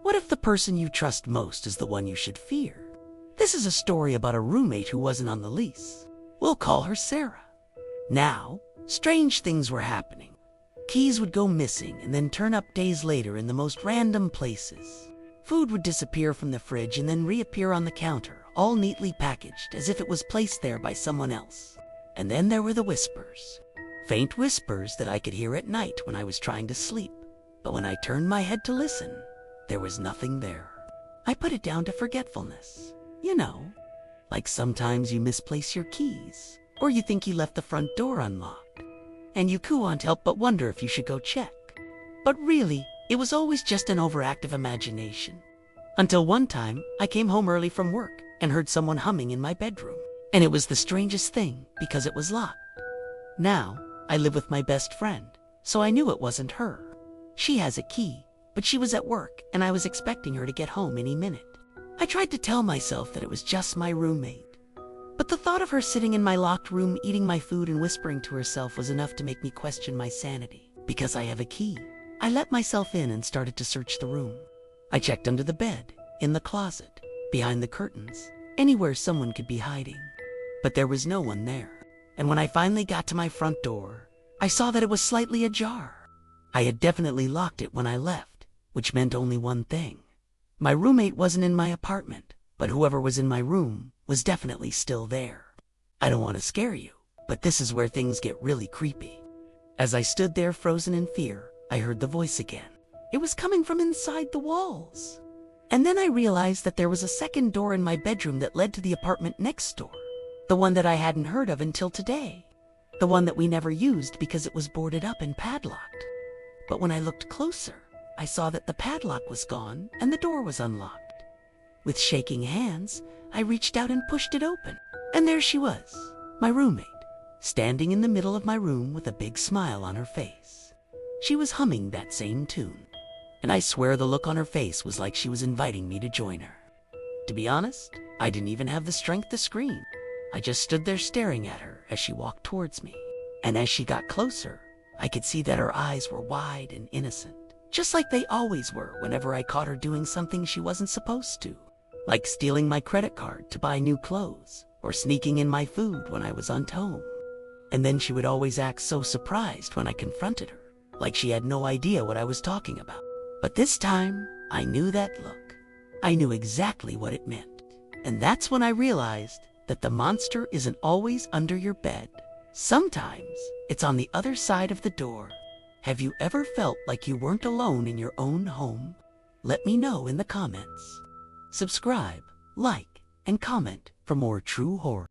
What if the person you trust most is the one you should fear? This is a story about a roommate who wasn't on the lease. We'll call her Sarah. Now, strange things were happening. Keys would go missing and then turn up days later in the most random places. Food would disappear from the fridge and then reappear on the counter, all neatly packaged as if it was placed there by someone else. And then there were the whispers. Faint whispers that I could hear at night when I was trying to sleep. But when I turned my head to listen, there was nothing there. I put it down to forgetfulness. You know, like sometimes you misplace your keys, or you think you left the front door unlocked, and you can't help but wonder if you should go check. But really, it was always just an overactive imagination. Until one time, I came home early from work and heard someone humming in my bedroom. And it was the strangest thing because it was locked. Now, I live with my best friend, so I knew it wasn't her. She has a key, but she was at work and I was expecting her to get home any minute. I tried to tell myself that it was just my roommate. But the thought of her sitting in my locked room eating my food and whispering to herself was enough to make me question my sanity. Because I have a key, I let myself in and started to search the room. I checked under the bed, in the closet, behind the curtains, anywhere someone could be hiding. But there was no one there. And when I finally got to my front door, I saw that it was slightly ajar. I had definitely locked it when I left, which meant only one thing. My roommate wasn't in my apartment, but whoever was in my room was definitely still there. I don't want to scare you, but this is where things get really creepy. As I stood there frozen in fear, I heard the voice again. It was coming from inside the walls. And then I realized that there was a second door in my bedroom that led to the apartment next door. The one that I hadn't heard of until today. The one that we never used because it was boarded up and padlocked. But when I looked closer, I saw that the padlock was gone and the door was unlocked. With shaking hands, I reached out and pushed it open. And there she was, my roommate, standing in the middle of my room with a big smile on her face. She was humming that same tune. And I swear the look on her face was like she was inviting me to join her. To be honest, I didn't even have the strength to scream. I just stood there staring at her as she walked towards me. And as she got closer, I could see that her eyes were wide and innocent. Just like they always were whenever I caught her doing something she wasn't supposed to. Like stealing my credit card to buy new clothes, or sneaking in my food when I was home. And then she would always act so surprised when I confronted her, like she had no idea what I was talking about. But this time, I knew that look. I knew exactly what it meant. And that's when I realized that the monster isn't always under your bed. Sometimes it's on the other side of the door. Have you ever felt like you weren't alone in your own home? Let me know in the comments. Subscribe, like, and comment for more true horror.